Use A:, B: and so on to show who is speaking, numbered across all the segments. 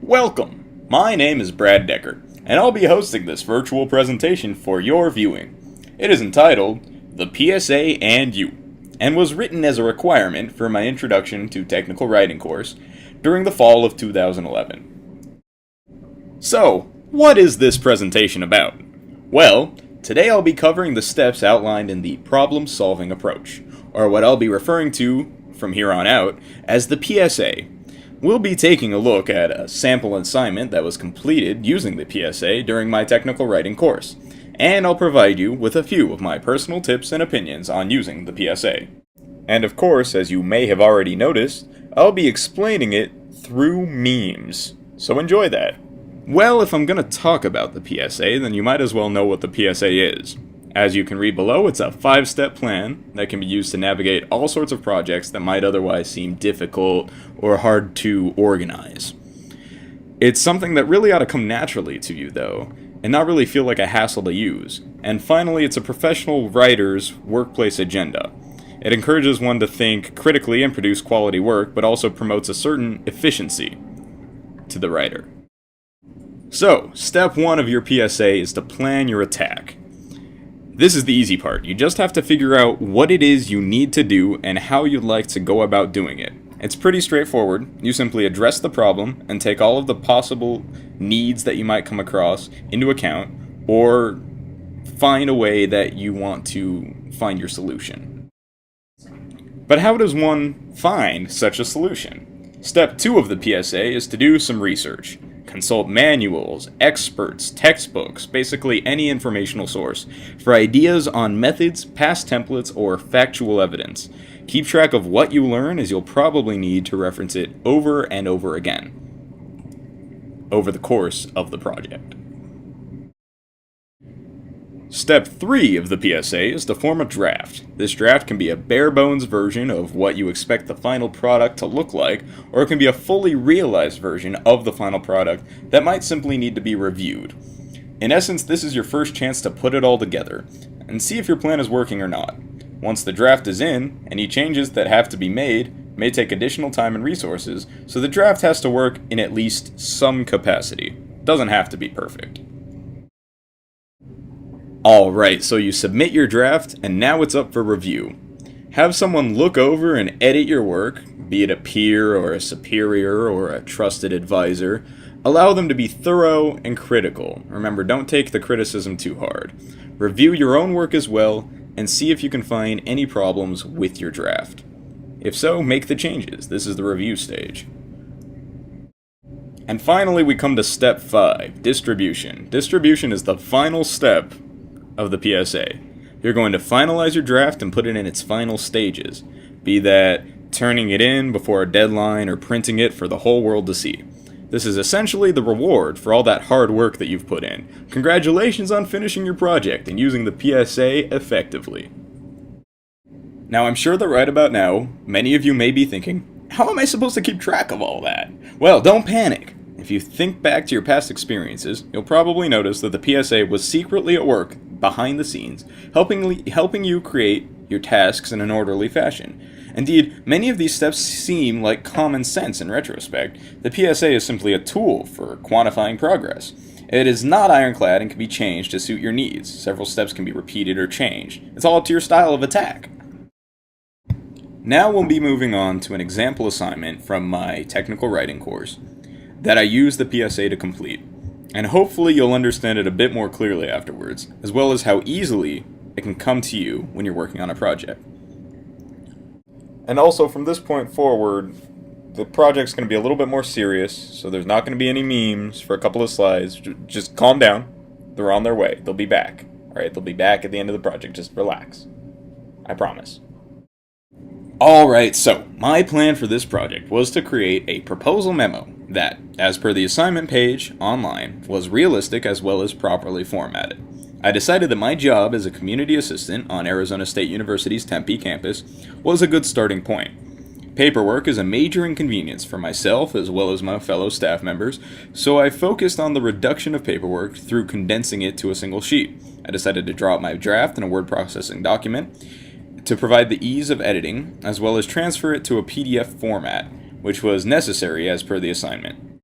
A: Welcome! My name is Brad Decker, and I'll be hosting this virtual presentation for your viewing. It is entitled, The PSA and You, and was written as a requirement for my Introduction to Technical Writing course during the fall of 2011. So, what is this presentation about? Well, today I'll be covering the steps outlined in the problem-solving approach, or what I'll be referring to, from here on out, as the PSA. We'll be taking a look at a sample assignment that was completed using the PSA during my technical writing course, and I'll provide you with a few of my personal tips and opinions on using the PSA. And of course, as you may have already noticed, I'll be explaining it through memes, so enjoy that. Well, if I'm going to talk about the PSA, then you might as well know what the PSA is. As you can read below, it's a 5-step plan that can be used to navigate all sorts of projects that might otherwise seem difficult or hard to organize. It's something that really ought to come naturally to you, though, and not really feel like a hassle to use. And finally, it's a professional writer's workplace agenda. It encourages one to think critically and produce quality work, but also promotes a certain efficiency to the writer. So, step 1 of your PSA is to plan your attack. This is the easy part. You just have to figure out what it is you need to do and how you'd like to go about doing it. It's pretty straightforward. You simply address the problem and take all of the possible needs that you might come across into account, or find a way that you want to find your solution. But how does one find such a solution? Step 2 of the PSA is to do some research. Consult manuals, experts, textbooks, basically any informational source, for ideas on methods, past templates, or factual evidence. Keep track of what you learn, as you'll probably need to reference it over and over again over the course of the project. Step 3 of the PSA is to form a draft. This draft can be a bare-bones version of what you expect the final product to look like, or it can be a fully realized version of the final product that might simply need to be reviewed. In essence, this is your first chance to put it all together, and see if your plan is working or not. Once the draft is in, any changes that have to be made may take additional time and resources, so the draft has to work in at least some capacity. It doesn't have to be perfect. Alright, so you submit your draft, and now it's up for review. Have someone look over and edit your work, be it a peer or a superior or a trusted advisor. Allow them to be thorough and critical. Remember, don't take the criticism too hard. Review your own work as well, and see if you can find any problems with your draft. If so, make the changes. This is the review stage. And finally, we come to step 5, distribution. Distribution is the final step of the PSA. You're going to finalize your draft and put it in its final stages, be that turning it in before a deadline or printing it for the whole world to see. This is essentially the reward for all that hard work that you've put in. Congratulations on finishing your project and using the PSA effectively. Now, I'm sure that right about now, many of you may be thinking, how am I supposed to keep track of all that? Well, don't panic. If you think back to your past experiences, you'll probably notice that the PSA was secretly at work behind the scenes, helping you create your tasks in an orderly fashion. Indeed, many of these steps seem like common sense in retrospect. The PSA is simply a tool for quantifying progress. It is not ironclad and can be changed to suit your needs. Several steps can be repeated or changed. It's all up to your style of attack. Now we'll be moving on to an example assignment from my technical writing course that I used the PSA to complete, and hopefully you'll understand it a bit more clearly afterwards, as well as how easily it can come to you when you're working on a project. And also, from this point forward, the project's going to be a little bit more serious, so there's not going to be any memes for a couple of slides. Just calm down. They're on their way. They'll be back. Alright, they'll be back at the end of the project. Just relax. I promise. Alright, so my plan for this project was to create a proposal memo that, as per the assignment page online, was realistic as well as properly formatted. I decided that my job as a community assistant on Arizona State University's Tempe campus was a good starting point. Paperwork is a major inconvenience for myself as well as my fellow staff members, so I focused on the reduction of paperwork through condensing it to a single sheet. I decided to draw up my draft in a word processing document to provide the ease of editing, as well as transfer it to a PDF format, which was necessary as per the assignment.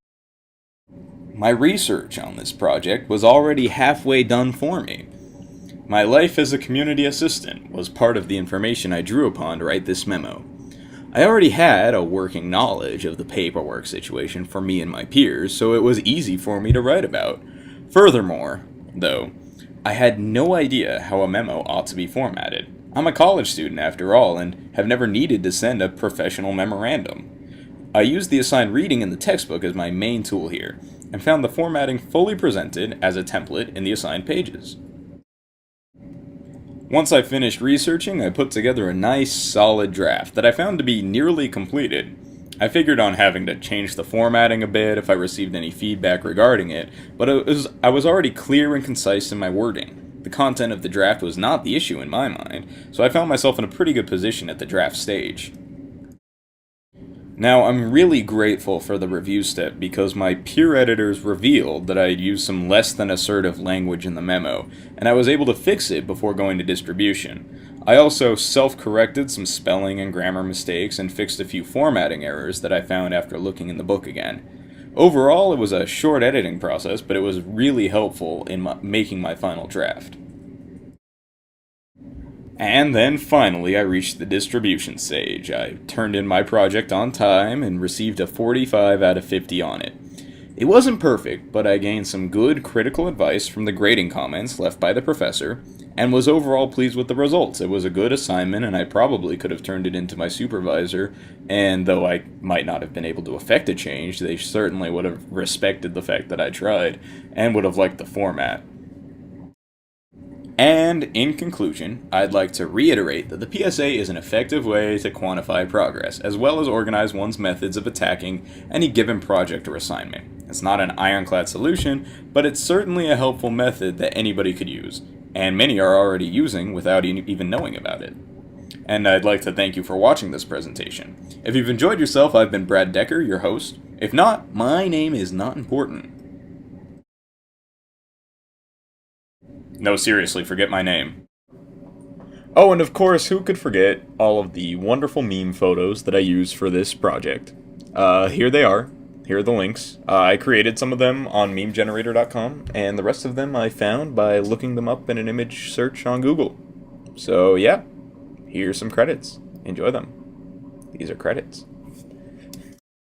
A: My research on this project was already halfway done for me. My life as a community assistant was part of the information I drew upon to write this memo. I already had a working knowledge of the paperwork situation for me and my peers, so it was easy for me to write about. Furthermore, though, I had no idea how a memo ought to be formatted. I'm a college student after all, and have never needed to send a professional memorandum. I used the assigned reading in the textbook as my main tool here, and found the formatting fully presented as a template in the assigned pages. Once I finished researching, I put together a nice, solid draft that I found to be nearly completed. I figured on having to change the formatting a bit if I received any feedback regarding it, but I was already clear and concise in my wording. The content of the draft was not the issue in my mind, so I found myself in a pretty good position at the draft stage. Now, I'm really grateful for the review step because my peer editors revealed that I had used some less than assertive language in the memo, and I was able to fix it before going to distribution. I also self-corrected some spelling and grammar mistakes and fixed a few formatting errors that I found after looking in the book again. Overall, it was a short editing process, but it was really helpful in making my final draft. And then finally I reached the distribution stage. I turned in my project on time and received a 45 out of 50 on it. It wasn't perfect, but I gained some good critical advice from the grading comments left by the professor, and was overall pleased with the results. It was a good assignment, and I probably could have turned it into my supervisor, and though I might not have been able to effect a change, they certainly would have respected the fact that I tried, and would have liked the format. And, in conclusion, I'd like to reiterate that the PSA is an effective way to quantify progress, as well as organize one's methods of attacking any given project or assignment. It's not an ironclad solution, but it's certainly a helpful method that anybody could use, and many are already using without even knowing about it. And I'd like to thank you for watching this presentation. If you've enjoyed yourself, I've been Brad Decker, your host. If not, my name is not important. No, seriously, forget my name. Oh, and of course, who could forget all of the wonderful meme photos that I used for this project. Here they are. Here are the links. I created some of them on memegenerator.com, and the rest of them I found by looking them up in an image search on Google. So yeah, here's some credits. Enjoy them. These are credits.